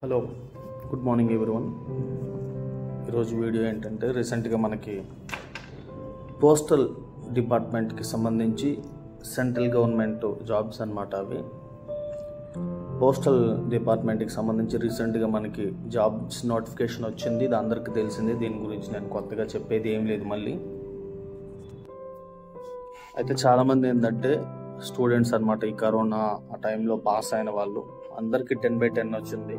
Hello, good morning everyone. ఈరోజు video ఏంటంటే రీసెంట్గా మనకి పోస్టల్ డిపార్ట్మెంట్కి సంబంధించి సెంట్రల్ గవర్నమెంట్ జాబ్స్ అన్నమాట. అవి పోస్టల్ డిపార్ట్మెంట్కి సంబంధించి రీసెంట్గా మనకి జాబ్స్ నోటిఫికేషన్ వచ్చింది. ఇది అందరికీ తెలిసింది. దీని గురించి నేను కొత్తగా చెప్పేది ఏం లేదు. మళ్ళీ అయితే చాలామంది ఏంటంటే స్టూడెంట్స్ అన్నమాట, ఈ కరోనా ఆ టైంలో పాస్ అయిన వాళ్ళు అందరికీ 10/10 వచ్చింది.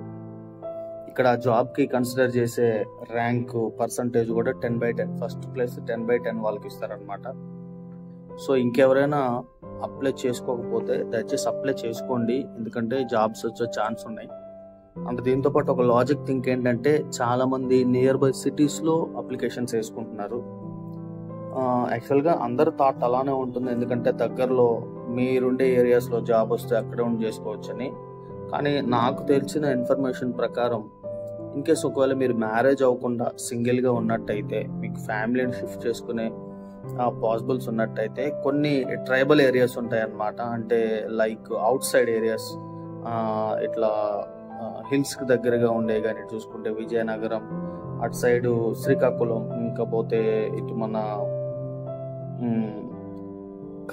ఇక్కడ జాబ్కి కన్సిడర్ చేసే ర్యాంక్ పర్సంటేజ్ కూడా 10/10, ఫస్ట్ ప్లేస్ 10/10 వాళ్ళకి ఇస్తారనమాట. సో ఇంకెవరైనా అప్లై చేసుకోకపోతే దయచేసి అప్లై చేసుకోండి, ఎందుకంటే జాబ్స్ వచ్చే ఛాన్స్ ఉన్నాయి. అంటే దీంతో పాటు ఒక లాజిక్ థింక్ ఏంటంటే చాలామంది నియర్ బై సిటీస్లో అప్లికేషన్స్ వేసుకుంటున్నారు. యాక్చువల్గా అందరి థాట్ అలానే ఉంటుంది, ఎందుకంటే దగ్గరలో మీరుండే ఏరియాస్లో జాబ్ వస్తే అక్కడే ఉండి చేసుకోవచ్చని. కానీ నాకు తెలిసిన ఇన్ఫర్మేషన్ ప్రకారం ఇన్కేస్ ఒకవేళ మీరు మ్యారేజ్ అవ్వకుండా సింగిల్గా ఉన్నట్టయితే, మీకు ఫ్యామిలీని షిఫ్ట్ చేసుకునే పాసిబుల్స్ ఉన్నట్టయితే కొన్ని ట్రైబల్ ఏరియాస్ ఉంటాయన్నమాట. అంటే లైక్ అవుట్ సైడ్ ఏరియాస్, ఇట్లా హిల్స్కి దగ్గరగా ఉండే కానీ చూసుకుంటే విజయనగరం అటు సైడు, శ్రీకాకుళం, ఇంకపోతే ఇటు మన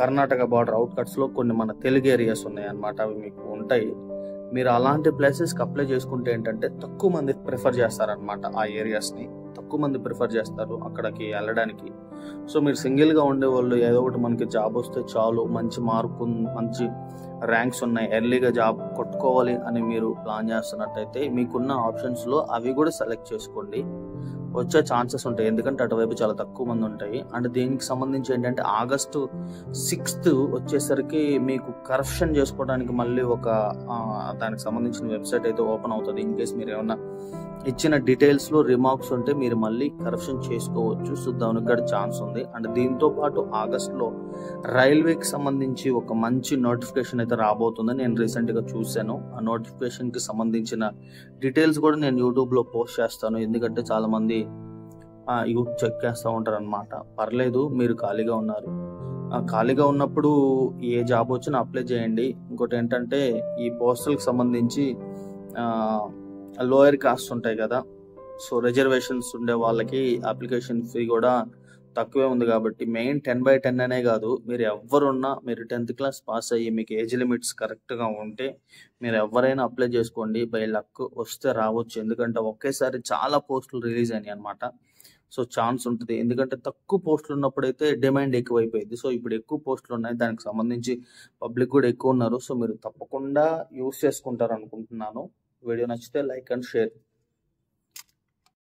కర్ణాటక బార్డర్ అవుట్కట్స్లో కొన్ని మన తెలుగు ఏరియాస్ ఉన్నాయి అన్నమాట. అవి మీకు ఉంటాయి. మీరు అలాంటి ప్లేసెస్కి అప్లై చేసుకుంటే ఏంటంటే తక్కువ మంది ప్రిఫర్ చేస్తారనమాట. ఆ ఏరియాస్ని తక్కువ మంది ప్రిఫర్ చేస్తారు అక్కడికి వెళ్ళడానికి. సో మీరు సింగిల్గా ఉండేవాళ్ళు ఏదో ఒకటి మనకి జాబ్ వస్తే చాలు, మంచి మార్కు, మంచి ర్యాంక్స్ ఉన్నాయి, ఎర్లీగా జాబ్ కొట్టుకోవాలి అని మీరు ప్లాన్ చేస్తున్నట్టయితే మీకున్న ఆప్షన్స్లో అవి కూడా సెలెక్ట్ చేసుకోండి. వచ్చే ఛాన్సెస్ ఉంటాయి, ఎందుకంటే అటువైపు చాలా తక్కువ మంది ఉంటాయి. అండ్ దీనికి సంబంధించి ఏంటంటే August 6th వచ్చేసరికి మీకు కరెక్షన్ చేసుకోవడానికి మళ్ళీ ఒక దానికి సంబంధించిన వెబ్సైట్ అయితే ఓపెన్ అవుతుంది. ఇన్ కేస్ మీరు ఏమన్నా ఇచ్చిన డీటెయిల్స్లో రిమార్క్స్ ఉంటే మీరు మళ్ళీ కరెక్షన్ చేసుకోవచ్చు. సో దానికి కూడా ఛాన్స్ ఉంది. అండ్ దీంతో పాటు ఆగస్ట్లో రైల్వేకి సంబంధించి ఒక మంచి నోటిఫికేషన్ అయితే రాబోతుందని నేను రీసెంట్గా చూశాను. ఆ నోటిఫికేషన్కి సంబంధించిన డీటెయిల్స్ కూడా నేను యూట్యూబ్లో పోస్ట్ చేస్తాను, ఎందుకంటే చాలామంది యూత్ చెక్ చేస్తూ ఉంటారు అనమాట. పర్లేదు, మీరు ఖాళీగా ఉన్నారు, ఖాళీగా ఉన్నప్పుడు ఏ జాబ్ వచ్చినా అప్లై చేయండి. ఇంకోటి ఏంటంటే ఈ పోస్టల్కి సంబంధించి లోయర్ కాస్ట్ ఉంటాయి కదా, సో రిజర్వేషన్స్ ఉండే వాళ్ళకి అప్లికేషన్ ఫీ కూడా తక్కువే ఉంది. కాబట్టి మెయిన్ 10/10 అనే కాదు, మీరు ఎవరున్నా, మీరు 10th క్లాస్ పాస్ అయ్యి మీకు ఏజ్ లిమిట్స్ కరెక్ట్గా ఉంటే మీరు ఎవరైనా అప్లై చేసుకోండి. బై లక్ వస్తే రావచ్చు, ఎందుకంటే ఒకేసారి చాలా పోస్టులు రిలీజ్ అయినాయి అనమాట. సో ఛాన్స్ ఉంటుంది, ఎందుకంటే తక్కువ పోస్టులు ఉన్నప్పుడైతే డిమాండ్ ఎక్కువైపోయింది. సో ఇప్పుడు ఎక్కువ పోస్టులు ఉన్నాయి, దానికి సంబంధించి పబ్లిక్ కూడా ఎక్కువ ఉన్నారు. సో మీరు తప్పకుండా యూస్ చేసుకుంటారు అనుకుంటున్నాను. వీడియో నచ్చితే లైక్ అండ్ షేర్.